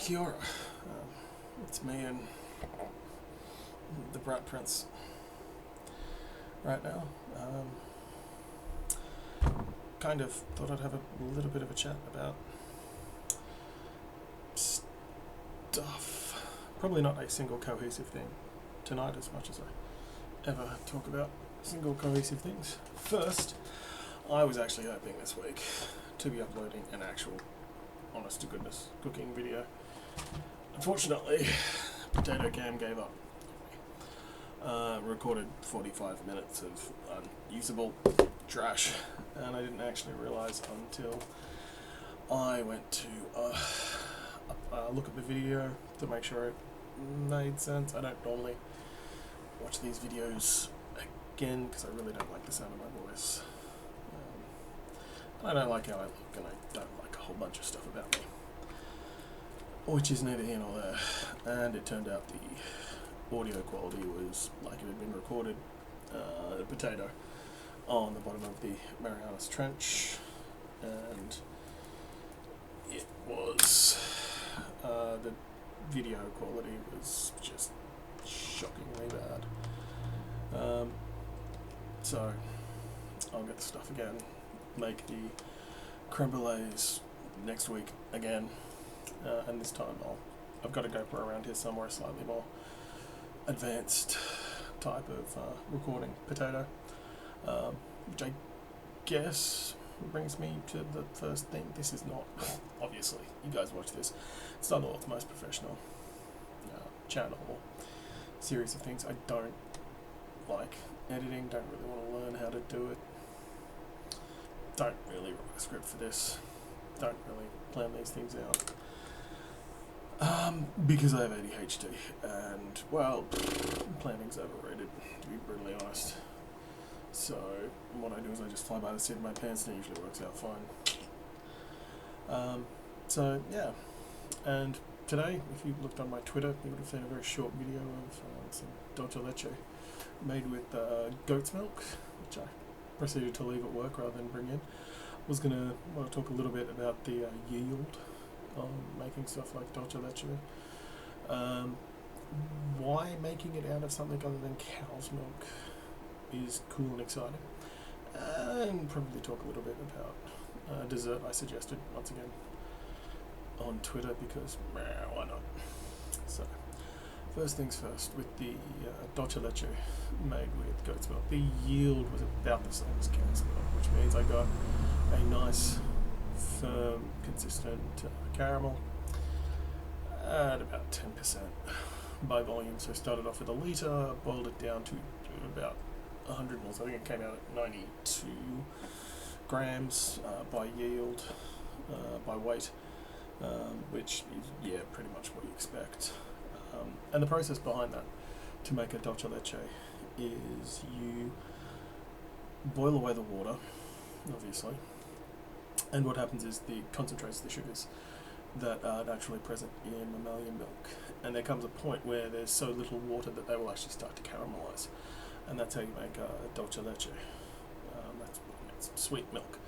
Kia ora. It's me and the Brat Prince right now. Kind of thought I'd have a little bit of a chat about stuff. Probably not a single cohesive thing tonight as much as I ever talk about single cohesive things. First, I was actually hoping this week to be uploading an actual honest to goodness cooking video. Unfortunately, Potato Cam gave up. Recorded 45 minutes of unusable trash, and I didn't actually realise until I went to look at the video to make sure it made sense. I don't normally watch these videos again because I really don't like the sound of my voice. I don't like how I look, and I don't like a whole bunch of stuff about me, which is neither here nor there. And it turned out the audio quality was like it had been recorded a potato on the bottom of the Marianas Trench, and it was the video quality was just shockingly bad. So I'll get the stuff again, make the creme brulees next week again, and this time I've got a GoPro around here somewhere, slightly more advanced type of recording potato, which I guess brings me to the first thing. This is not, obviously, you guys watch this, it's not the world's most professional channel or series of things. I don't like editing, don't really want to learn how to do it, don't really write a script for this, don't really plan these things out. Because I have ADHD, and, well, planning's overrated, to be brutally honest. So, what I do is I just fly by the seat of my pants, and it usually works out fine. So, yeah. And today, if you looked on my Twitter, you would have seen a very short video of some dulce leche made with goat's milk, which I proceeded to leave at work rather than bring in. I was going to talk a little bit about the yield on making stuff like dulce leche. Why making it out of something other than cow's milk is cool and exciting, and probably talk a little bit about dessert I suggested once again on Twitter because why not. So first things first, with the dulce leche made with goat's milk, the yield was about the same as cow's milk, which means I got a nice firm consistent caramel at about 10% by volume. So I started off with a litre, boiled it down to about 100 mils. I think it came out at 92 grams by yield, by weight, which is, yeah, pretty much what you expect. And the process behind that to make a dulce leche is you boil away the water, obviously, and what happens is the concentrates the sugars that are naturally present in mammalian milk, and there comes a point where there's so little water that they will actually start to caramelize, and that's how you make a dulce leche. That's sweet milk.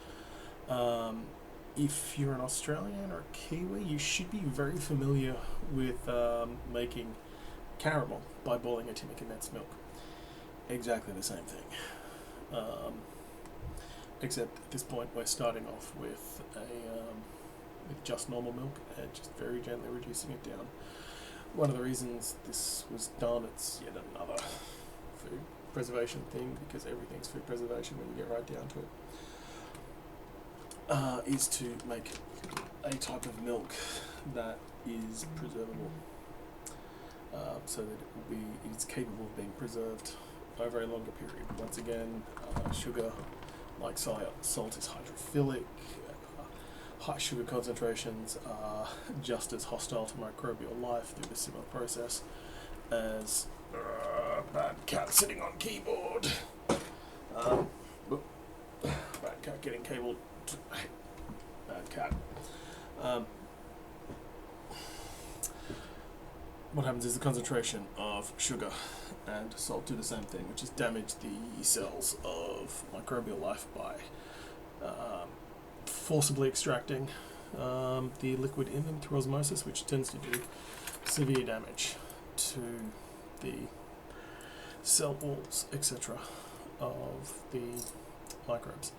If you're an Australian or a Kiwi, you should be very familiar with making caramel by boiling a tin of condensed milk. Exactly the same thing. Except at this point we're starting off with with just normal milk and just very gently reducing it down. One of the reasons this was done, it's yet another food preservation thing, because everything's food preservation when you get right down to it, is to make a type of milk that is preservable, so that it's capable of being preserved over a longer period. Once again, sugar, like salt, is hydrophilic. High sugar concentrations are just as hostile to microbial life through the similar process as bad cat sitting on keyboard. Bad cat getting cabled. Bad cat. What happens is the concentration of sugar and salt do the same thing, which is damage the cells of microbial life by forcibly extracting the liquid in them through osmosis, which tends to do severe damage to the cell walls, etc. of the microbes.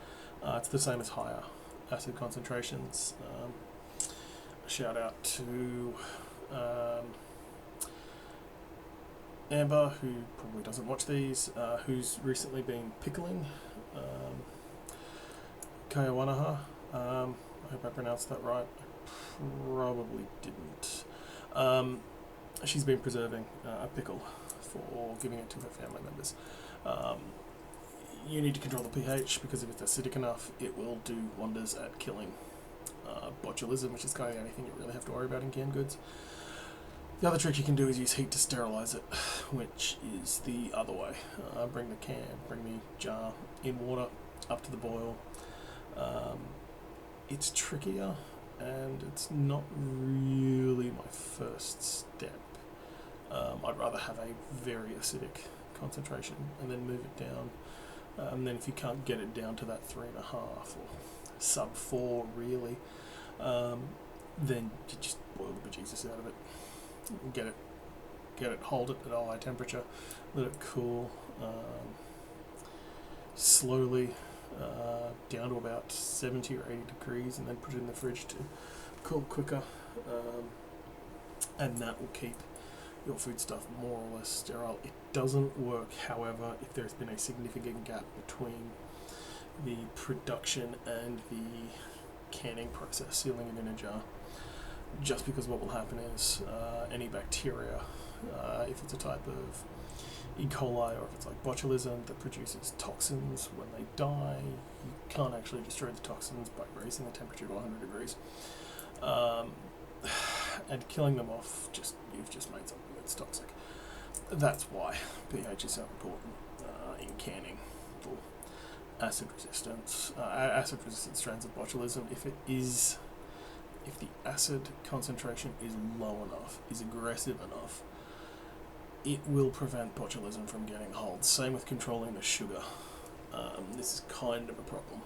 It's the same as higher acid concentrations. Shout out to Amber, who probably doesn't watch these, who's recently been pickling Kayawanaha. I hope I pronounced that right. I probably didn't. She's been preserving a pickle for giving it to her family members. You need to control the pH, because if it's acidic enough, it will do wonders at killing botulism, which is kind of the only thing you really have to worry about in canned goods. The other trick you can do is use heat to sterilize it, which is the other way. Bring the jar in water up to the boil. It's trickier, and it's not really my first step. I'd rather have a very acidic concentration and then move it down. And then if you can't get it down to that 3.5 or sub 4 really, then you just boil the bejesus out of it. Get it, hold it at a high temperature, let it cool slowly down to about 70 or 80 degrees, and then put it in the fridge to cool quicker, and that will keep your food stuff more or less sterile. It doesn't work, however, if there's been a significant gap between the production and the canning process, sealing it in a jar. Just because what will happen is any bacteria, if it's a type of E. coli or if it's like botulism that produces toxins when they die, you can't actually destroy the toxins by raising the temperature to 100 degrees. And killing them off, you've just made something that's toxic. That's why pH is so important in canning for acid resistant strains of botulism. If the acid concentration is low enough, is aggressive enough, it will prevent botulism from getting hold. Same with controlling the sugar. This is kind of a problem.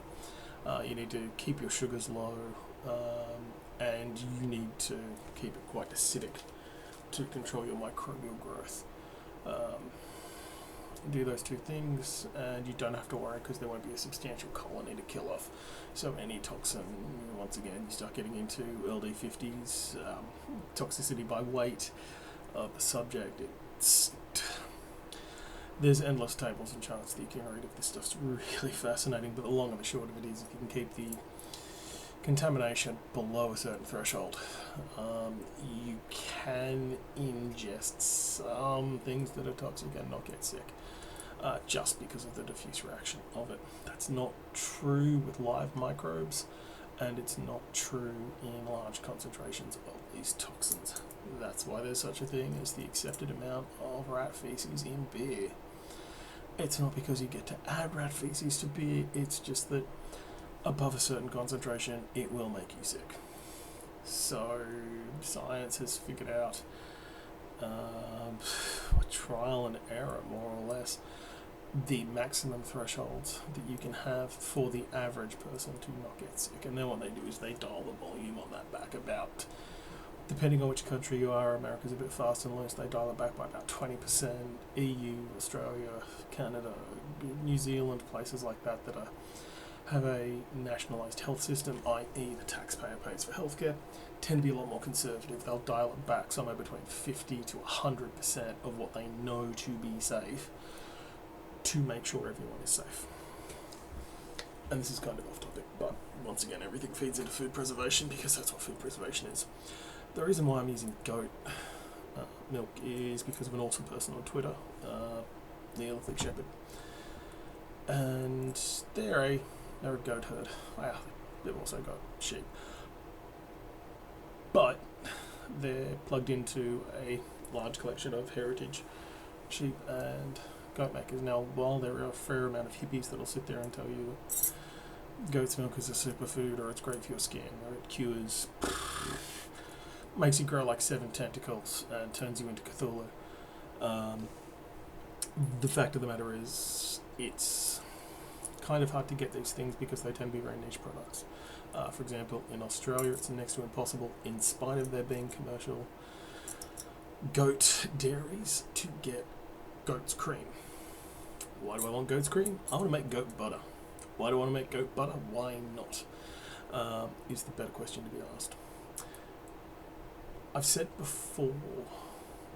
You need to keep your sugars low, and you need to keep it quite acidic to control your microbial growth. Do those two things, and you don't have to worry, because there won't be a substantial colony to kill off. So any toxin, once again, you start getting into LD50s, toxicity by weight of the subject. There's endless tables and charts that you can read if this stuff's really fascinating, but the long and the short of it is, if you can keep the contamination below a certain threshold, you can ingest some things that are toxic and not get sick, just because of the diffuse reaction of it. That's not true with live microbes, and it's not true in large concentrations of these toxins. That's why there's such a thing as the accepted amount of rat feces in beer. It's not because you get to add rat feces to beer, it's just that above a certain concentration, it will make you sick. So science has figured out, trial and error more or less, the maximum thresholds that you can have for the average person to not get sick. And then what they do is they dial the volume on that back about, depending on which country you are. America's a bit fast and loose, they dial it back by about 20%. EU, Australia, Canada, New Zealand, places like that have a nationalised health system, i.e. the taxpayer pays for healthcare, tend to be a lot more conservative. They'll dial it back somewhere between 50 to 100% of what they know to be safe, to make sure everyone is safe. And this is kind of off topic, but once again, everything feeds into food preservation, because that's what food preservation is. The reason why I'm using goat milk is because of an awesome person on Twitter, Neil Thick Shepherd, and they're a goat herd. They've also got sheep, but they're plugged into a large collection of heritage sheep and goat makers. Now, while there are a fair amount of hippies that'll sit there and tell you that goat's milk is a superfood, or it's great for your skin, or it cures, makes you grow like 7 tentacles and turns you into Cthulhu, the fact of the matter is, it's kind of hard to get these things because they tend to be very niche products. For example, in Australia, it's next to impossible, in spite of there being commercial goat dairies, to get goat's cream. Why do I want goat's cream? I want to make goat butter. Why do I want to make goat butter? Why not? Is the better question to be asked. I've said before,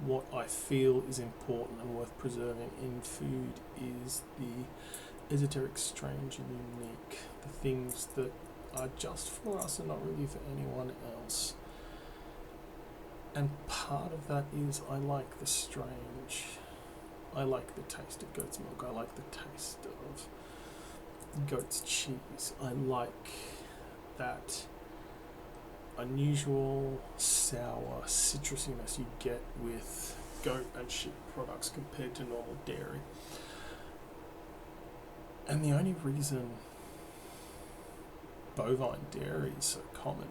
what I feel is important and worth preserving in food is the esoteric, strange and unique. The things that are just for us and not really for anyone else. And part of that is I like the strange. I like the taste of goat's milk. I like the taste of goat's cheese. I like that unusual, sour citrusiness you get with goat and sheep products compared to normal dairy. And the only reason bovine dairy is so common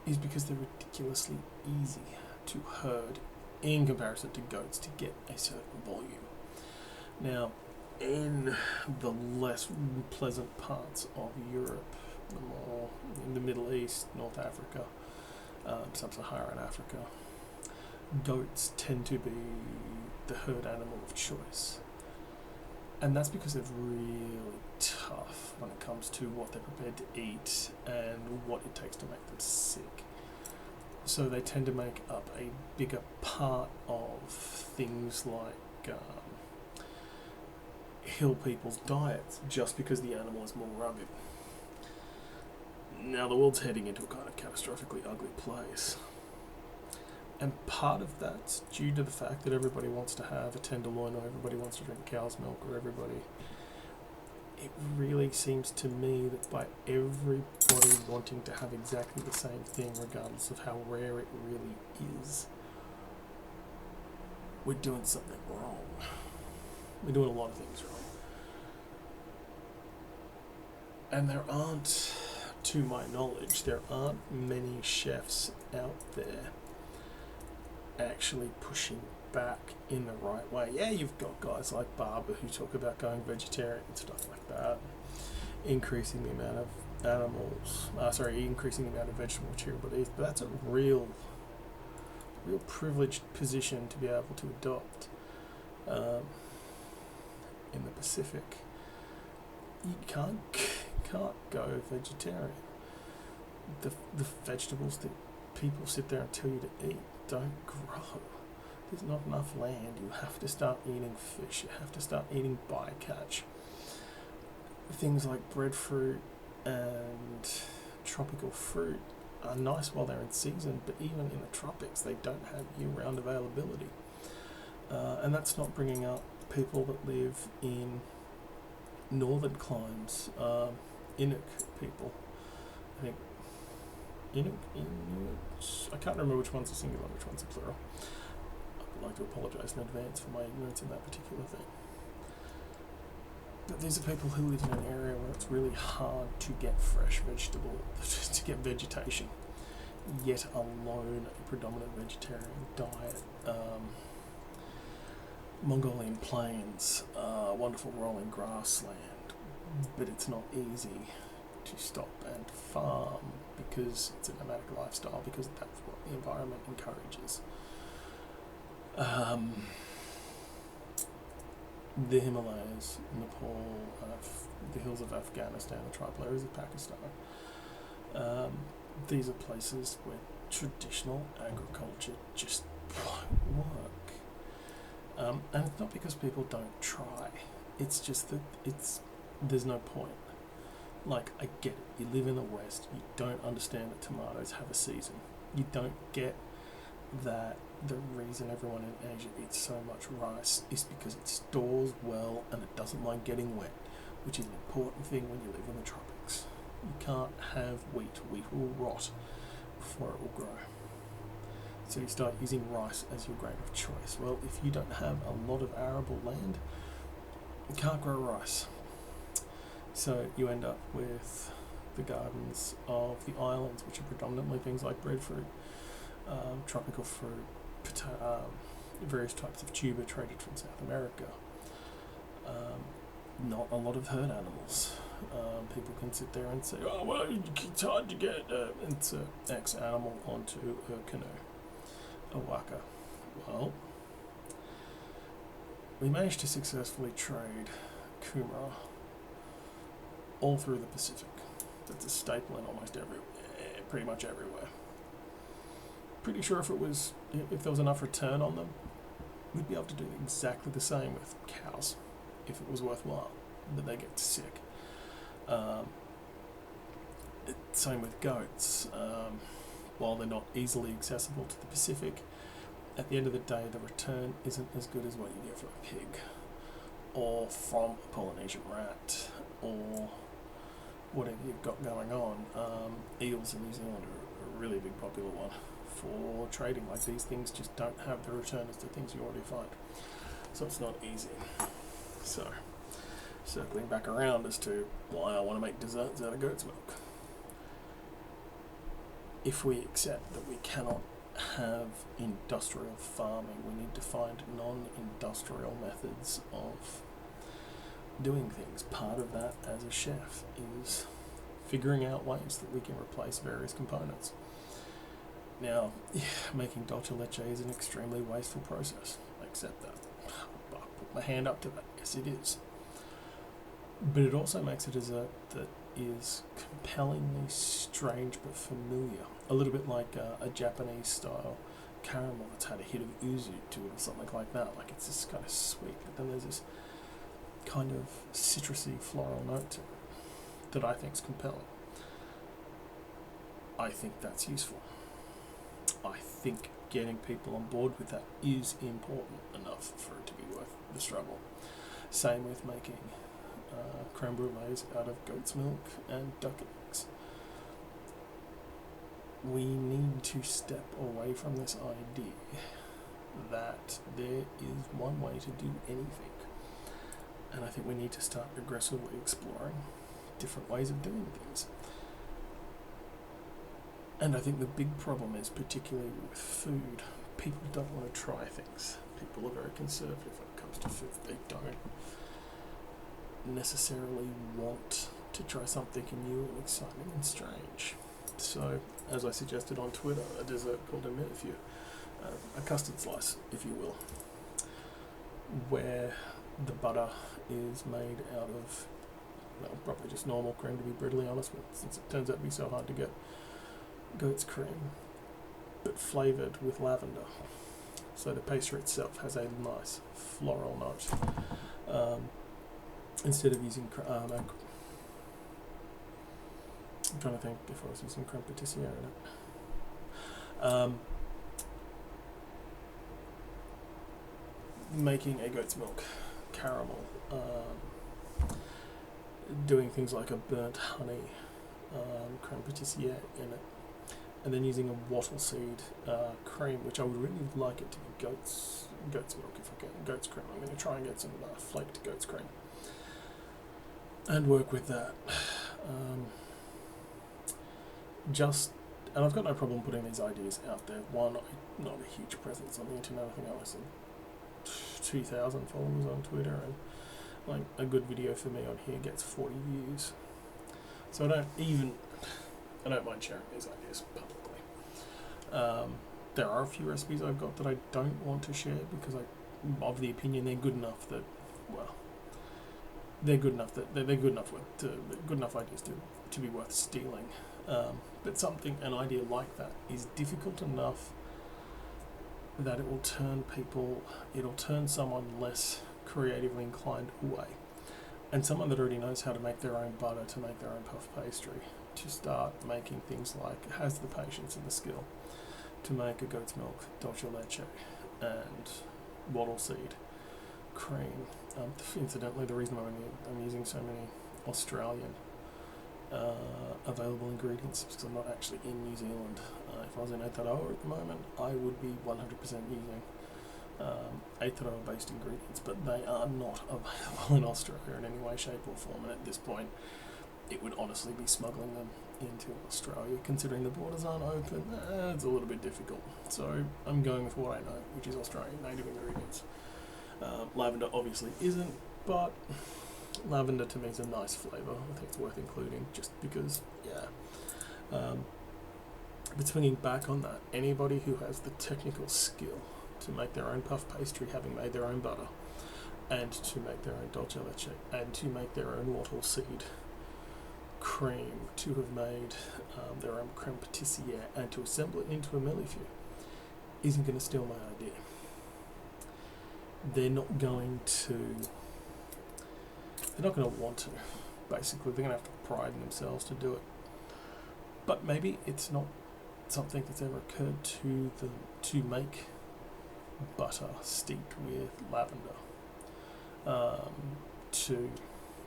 is because they're ridiculously easy to herd in comparison to goats to get a certain volume. Now, in the less pleasant parts of Europe, the more in the Middle East, North Africa, Sub-Saharan Africa, goats tend to be the herd animal of choice. And that's because they're really tough when it comes to what they're prepared to eat and what it takes to make them sick. So they tend to make up a bigger part of things like hill people's diets just because the animal is more rugged. Now the world's heading into a kind of catastrophically ugly place. And part of that's due to the fact that everybody wants to have a tenderloin, or everybody wants to drink cow's milk, or everybody... It really seems to me that by everybody wanting to have exactly the same thing, regardless of how rare it really is, we're doing something wrong. We're doing a lot of things wrong. And there aren't, to my knowledge, there aren't many chefs out there actually pushing back in the right way. Yeah, you've got guys like Barber who talk about going vegetarian and stuff like that, increasing the amount of increasing the amount of vegetable material, but that's a real privileged position to be able to adopt. In the Pacific, you can't go vegetarian. The vegetables that people sit there and tell you to eat don't grow. There's not enough land. You have to start eating fish. You have to start eating bycatch. Things like breadfruit and tropical fruit are nice while they're in season, but even in the tropics, they don't have year-round availability. And that's not bringing up people that live in northern climes, Inuk people. I think Inuit, I can't remember which one's a singular, which one's a plural. I'd like to apologise in advance for my ignorance in that particular thing. But these are people who live in an area where it's really hard to get fresh to get vegetation, yet alone a predominant vegetarian diet. Mongolian plains, wonderful rolling grassland, but it's not easy to stop and farm because it's a nomadic lifestyle, because that's what the environment encourages. The Himalayas, Nepal, the hills of Afghanistan, the tribal areas of Pakistan, these are places where traditional agriculture just won't work. And it's not because people don't try, it's just that there's no point. Like, I get it, you live in the West, you don't understand that tomatoes have a season. You don't get that the reason everyone in Asia eats so much rice is because it stores well and it doesn't mind getting wet, which is an important thing when you live in the tropics. You can't have wheat. Wheat will rot before it will grow. So you start using rice as your grain of choice. Well, if you don't have a lot of arable land, you can't grow rice. So you end up with the gardens of the islands, which are predominantly things like breadfruit, tropical fruit, various types of tuber traded from South America. Not a lot of herd animals. People can sit there and say, oh, well, it's hard to get insert X animal onto a canoe, a waka. Well, we managed to successfully trade kumara all through the Pacific. That's a staple in almost pretty much everywhere. Pretty sure if there was enough return on them, we'd be able to do exactly the same with cows, if it was worthwhile, but they get sick. Same with goats. While they're not easily accessible to the Pacific, at the end of the day, the return isn't as good as what you get from a pig, or from a Polynesian rat, or whatever you've got going on. Eels in New Zealand are a really big popular one for trading. Like, these things just don't have the return as the things you already find. So it's not easy. So, circling back around as to why I want to make desserts out of goat's milk. If we accept that we cannot have industrial farming, we need to find non-industrial methods of doing things. Part of that as a chef is figuring out ways that we can replace various components. Now, making dulce leche is an extremely wasteful process. I accept that. I'll put my hand up to that. Yes, it is. But it also makes a dessert that is compellingly strange but familiar. A little bit like a Japanese style caramel that's had a hit of yuzu to it or something like that. Like, it's just kind of sweet, but then there's this kind of citrusy floral note to it that I think is compelling. I think that's useful. I think getting people on board with that is important enough for it to be worth the struggle. Same with making creme brulees out of goat's milk and duck eggs. We need to step away from this idea that there is one way to do anything. And I think we need to start aggressively exploring different ways of doing things. And I think the big problem is, particularly with food, people don't want to try things. People are very conservative when it comes to food. They don't necessarily want to try something new and exciting and strange. So, as I suggested on Twitter, a dessert called a millefeuille, a custard slice, if you will, where the butter is made out of, well, probably just normal cream, to be brutally honest with, since it turns out to be so hard to get goat's cream, but flavoured with lavender. So the pastry itself has a nice floral note. Instead of using I'm trying to think if I was using creme patissiere in it. Making a goat's milk caramel, doing things like a burnt honey, creme patissiere in it, and then using a wattle seed cream, which I would really like it to be goat's milk if I get goat's cream. I'm going to try and get some flaked goat's cream and work with that. And I've got no problem putting these ideas out there. One, I'm not a huge presence on the internet. I think I less than 2,000 followers on Twitter, and like a good video for me on here gets 40 views. So I don't mind sharing these ideas publicly. There are a few recipes I've got that I don't want to share because I'm of the opinion they're good enough that, well, they're good enough ideas to be worth stealing. But an idea like that is difficult enough that it'll turn someone less creatively inclined away. And someone that already knows how to make their own butter, to make their own puff pastry, to start making things like, has the patience and the skill to make a goat's milk dulce leche and wattle seed cream. Incidentally, the reason I'm using so many Australian available ingredients is because I'm not actually in New Zealand. If I was in Aotearoa at the moment, I would be 100% using Aotearoa based ingredients, but they are not available in Australia in any way, shape or form, and at this point it would honestly be smuggling them into Australia. Considering the borders aren't open, it's a little bit difficult. So I'm going with what I know, which is Australian native ingredients. Lavender obviously isn't, but Lavender to me is a nice flavour. I think it's worth including just because, yeah. But swinging back on that, anybody who has the technical skill to make their own puff pastry, having made their own butter, and to make their own dulce leche, and to make their own wattle seed cream, to have made their own creme patissiere, and to assemble it into a millefeuille, isn't going to steal my idea. They're not going to want to. Basically, they're going to have to pride in themselves to do it. But maybe it's not something that's ever occurred to them to make butter steeped with lavender to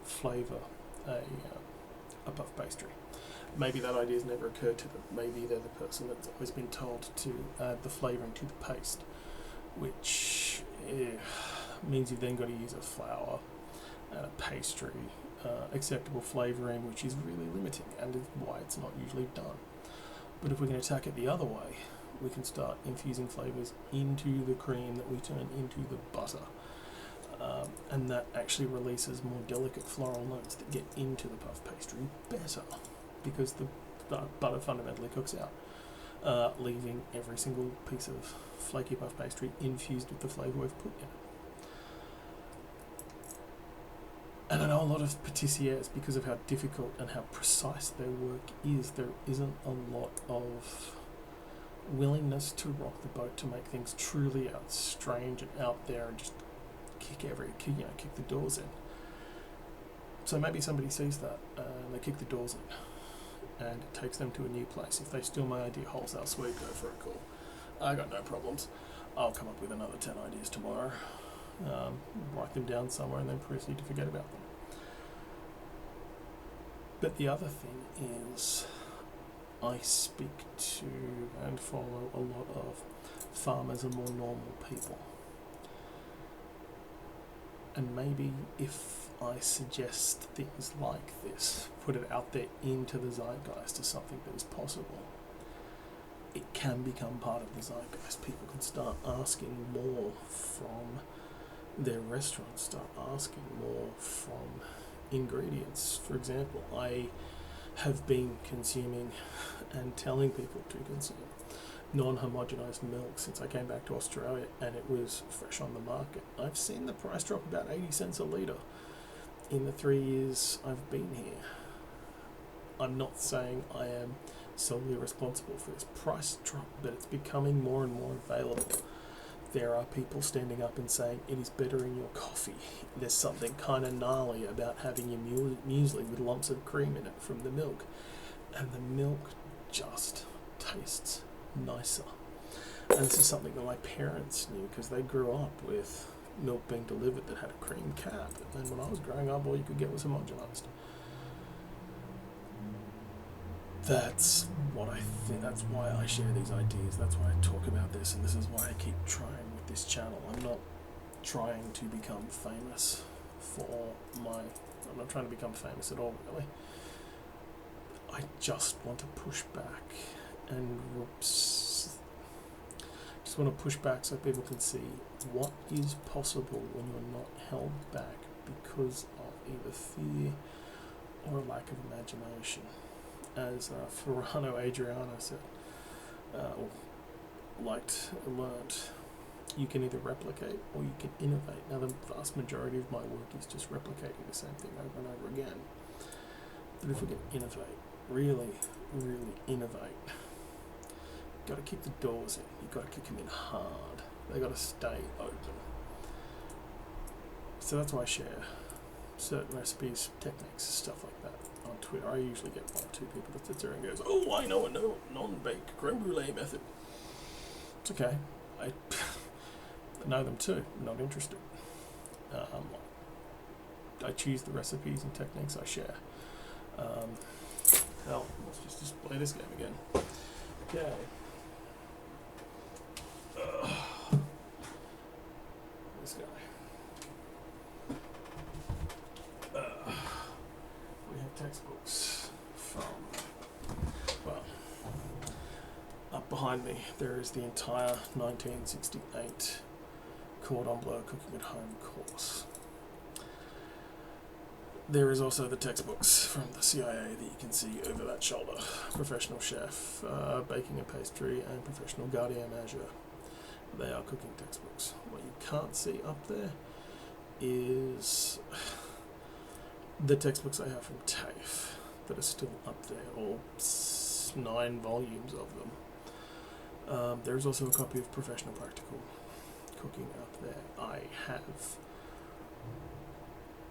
flavour a puff pastry. Maybe that idea's never occurred to them. Maybe they're the person that's always been told to add the flavouring to the paste, which means you've then got to use a flour and a pastry acceptable flavouring, which is really limiting and is why it's not usually done. But if we can attack it the other way, we can start infusing flavours into the cream that we turn into the butter. And that actually releases more delicate floral notes that get into the puff pastry better, because the butter fundamentally cooks out, leaving every single piece of flaky puff pastry infused with the flavour we've put in it. And I know a lot of patissiers, because of how difficult and how precise their work is, there isn't a lot of willingness to rock the boat to make things truly strange and out there and just kick the doors in. So maybe somebody sees that and they kick the doors in, and it takes them to a new place. If they steal my idea wholesale sweet, go for a call. I got no problems. I'll come up with another 10 ideas tomorrow, write them down somewhere, and then proceed to forget about them. But the other thing is, I speak to and follow a lot of farmers and more normal people. And maybe if I suggest things like this, put it out there into the zeitgeist as something that is possible, it can become part of the zeitgeist. People can start asking more from their restaurants, start asking more from ingredients. For example, I have been consuming and telling people to consume non-homogenized milk since I came back to Australia, and it was fresh on the market. I've seen the price drop about 80 cents a litre in the 3 years I've been here. I'm not saying I am solely responsible for this price drop, but it's becoming more and more available. There are people standing up and saying it is better in your coffee. There's something kind of gnarly about having your muesli with lumps of cream in it from the milk, and the milk just tastes nicer. And this is something that my parents knew, because they grew up with milk being delivered that had a cream cap, and then when I was growing up, all you could get was homogenized. That's what I think. That's why I share these ideas. That's why I talk about this, and this is why I keep trying with this channel. I'm not trying to become famous I'm not trying to become famous at all, really. I just want to push back and just want to push back so people can see what is possible when you're not held back because of either fear or a lack of imagination. As Ferrano Adriano said, or learnt, you can either replicate or you can innovate. Now, the vast majority of my work is just replicating the same thing over and over again. But if we can innovate, really, really innovate, you've got to kick the doors in. You've got to kick them in hard. They've got to stay open. So that's why I share certain recipes, techniques, stuff like that on Twitter. I usually get 1 or 2 people that sits there and goes, "Oh, I know a non-baked creme brulee method." It's okay. I know them too. I'm not interested. I choose the recipes and techniques I share. Hell, let's just display this game again. Okay. This guy. We have textbooks from, well, up behind me there is the entire 1968 Cordon Bleu Cooking at Home course. There is also the textbooks from the CIA that you can see over that shoulder. Professional Chef, Baking and Pastry, and Professional Gardier Manger. They are cooking textbooks. What you can't see up there is the textbooks I have from TAFE that are still up there, all 9 volumes of them. There is also a copy of Professional Practical Cooking up there. I have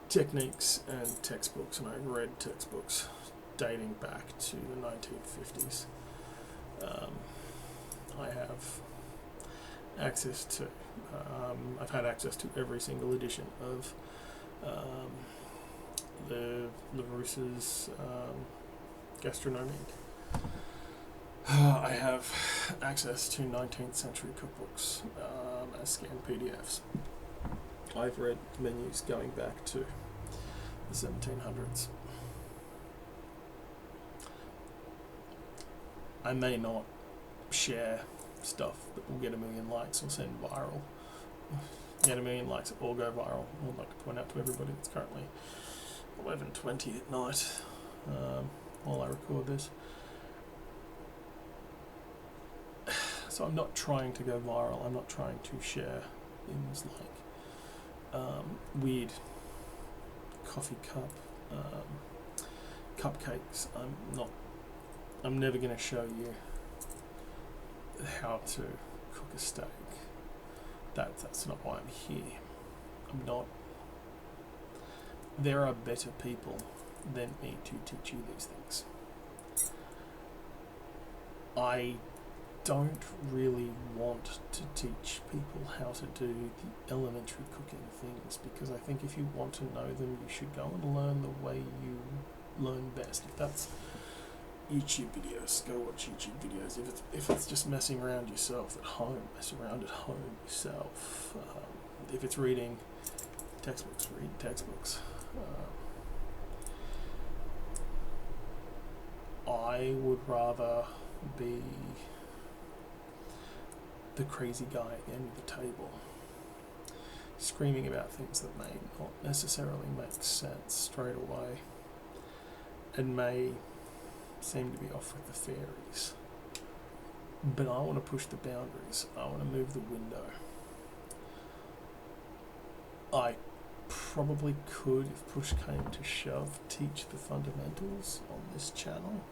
techniques and textbooks, and I've read textbooks dating back to the 1950s. I have access to, I've had access to every single edition of the Larousse's Gastronomique. I have access to 19th century cookbooks as scanned PDFs. I've read menus going back to the 1700s. I may not share stuff that will get 1 million likes or send viral. Get 1 million likes or go viral. I'd like to point out to everybody it's currently 11:20 at night while I record this. So I'm not trying to go viral. I'm not trying to share things like weird coffee cup cupcakes. I'm never going to show you how to cook a steak. That's not why I'm here. I'm not. There are better people than me to teach you these things. I don't really want to teach people how to do the elementary cooking things, because I think if you want to know them, you should go and learn the way you learn best. If that's YouTube videos, go watch YouTube videos. If it's just messing around yourself at home, mess around at home yourself. If it's reading textbooks, read textbooks. I would rather be the crazy guy at the end of the table, screaming about things that may not necessarily make sense straight away and may seem to be off with the fairies. But I want to push the boundaries. I want to move the window. I probably could, if push came to shove, teach the fundamentals on this channel.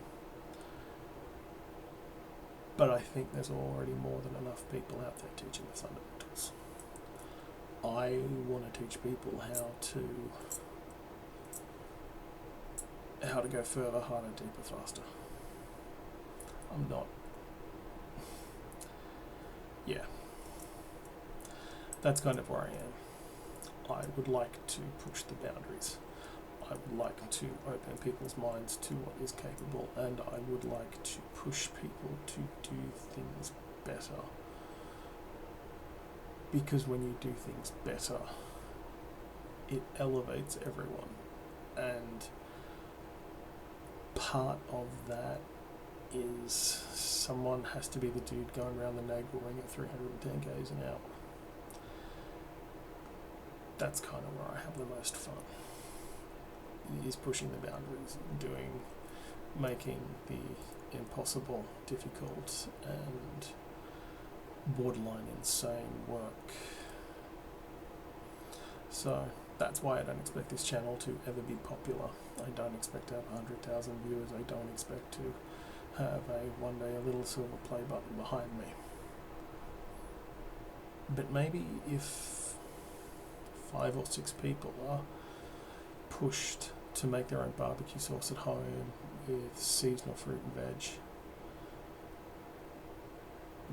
But I think there's already more than enough people out there teaching the fundamentals. I want to teach people how to go further, harder, deeper, faster. I'm not. Yeah. That's kind of where I am. I would like to push the boundaries. I would like to open people's minds to what is capable, and I would like to push people to do things better. Because when you do things better, it elevates everyone. And part of that is someone has to be the dude going around the Nagel-ring at 310 k's an hour. That's kind of where I have the most fun. Is pushing the boundaries, making the impossible difficult and borderline insane work. So that's why I don't expect this channel to ever be popular. I don't expect to have 100,000 viewers. I don't expect to have one day a little silver play button behind me. But maybe if 5 or 6 people are pushed to make their own barbecue sauce at home with seasonal fruit and veg,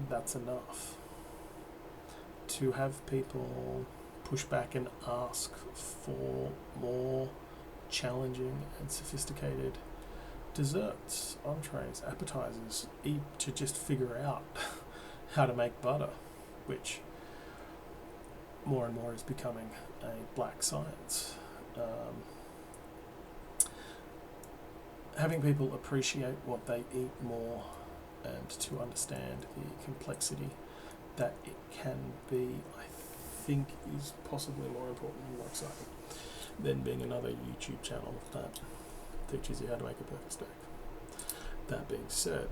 that's enough. To have people push back and ask for more challenging and sophisticated desserts, entrees, appetizers, to just figure out how to make butter, which more and more is becoming a black science. Having people appreciate what they eat more, and to understand the complexity that it can be, I think is possibly more important and more exciting. then being another YouTube channel that teaches you how to make a perfect steak. That being said,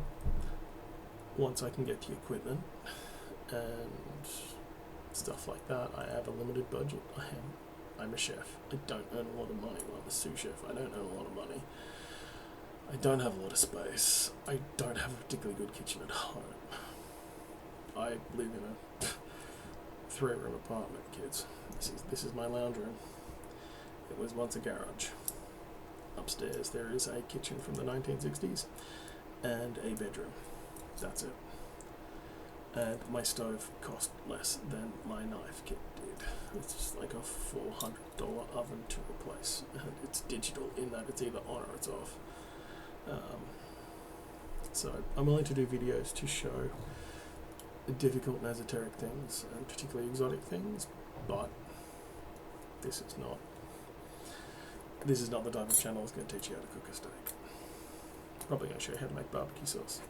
once I can get the equipment and stuff like that, I have a limited budget. I'm a chef. I don't earn a lot of money. Well, I'm a sous chef. I don't earn a lot of money. I don't have a lot of space. I don't have a particularly good kitchen at home. I live in a 3-room apartment, kids. This is my lounge room. It was once a garage. Upstairs there is a kitchen from the 1960s and a bedroom. That's it. And my stove cost less than my knife kit did. It's just like a $400 oven to replace, and it's digital in that it's either on or it's off. So I'm willing to do videos to show difficult and esoteric things, and particularly exotic things, but this is not the type of channel that's going to teach you how to cook a steak. It's probably going to show you how to make barbecue sauce.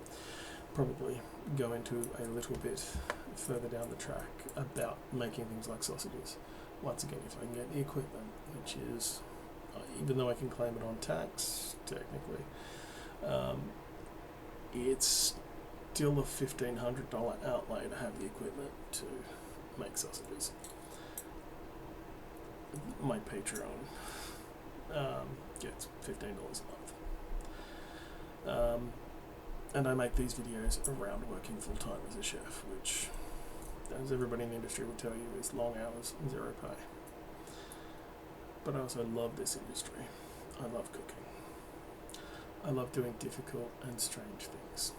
Probably go into a little bit further down the track about making things like sausages. Once again, if I can get the equipment, which is, even though I can claim it on tax, technically, it's still a $1,500 outlay to have the equipment to make sausages. My Patreon gets $15 a month. And I make these videos around working full-time as a chef, which, as everybody in the industry will tell you, is long hours and zero pay. But I also love this industry. I love cooking. I love doing difficult and strange things.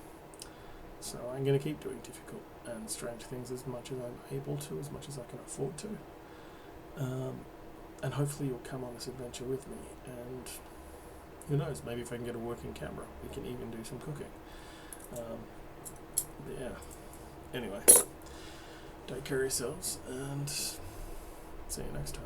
So I'm going to keep doing difficult and strange things as much as I'm able to, as much as I can afford to. And hopefully you'll come on this adventure with me, and who knows, maybe if I can get a working camera, we can even do some cooking. Yeah. Anyway, take care of yourselves, and see you next time.